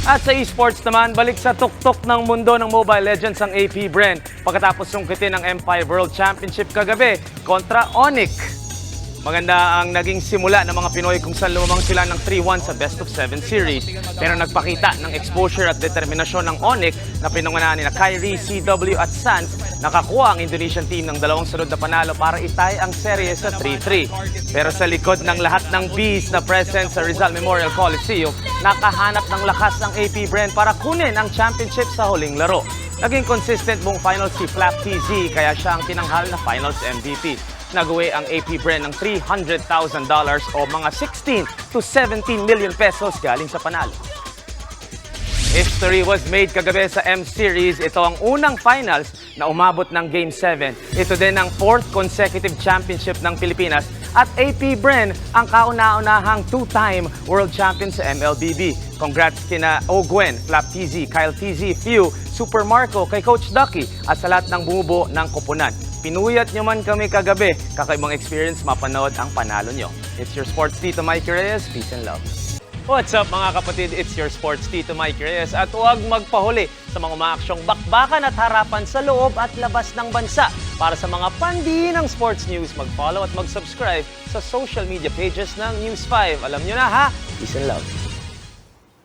At sa esports naman, balik sa tuktok ng mundo ng Mobile Legends ang AP Bren pagkatapos sungkitin ang Empire World Championship kagabi kontra Onyx. Maganda ang naging simula ng mga Pinoy kung saan lumamang sila ng 3-1 sa Best of 7 series. Pero nagpakita ng exposure at determinasyon ng Onyx na pinangunahan nila Kyrie, CW at Sans. Nakakuha ang Indonesian team ng dalawang sunod na panalo para itay ang serye sa 3-3. Pero sa likod ng lahat ng bees na present sa Rizal Memorial Coliseum, nakahanap ng lakas ang AP Bren para kunin ang championship sa huling laro. Naging consistent buong finals si Flap TZ kaya siya ang tinanghal na finals MVP. Nag-uwi ang AP Bren ng $300,000 o mga 16 to 17 million pesos galing sa panalo. History was made kagabi sa M-Series. Ito ang unang finals na umabot ng Game 7. Ito din ang 4th consecutive championship ng Pilipinas at AP Bren ang kauna-unahang 2-time world champion sa MLBB. Congrats kina Ogwen, Flap TZ, Kyle TZ, Few, Super Marco, kay Coach Ducky at sa lahat ng bumubuo ng koponan. Pinuyat nyo man kami kagabi, kakaibang experience mapanood ang panalo nyo. It's your sports Tito Mike Reyes. Peace and love. What's up mga kapatid? It's your sports Tito Mike Reyes at huwag magpahuli sa mga umaaksyong bakbakan at harapan sa loob at labas ng bansa. Para sa mga pandin ng sports news, mag-follow at mag-subscribe sa social media pages ng News 5. Alam nyo na ha? Peace and love.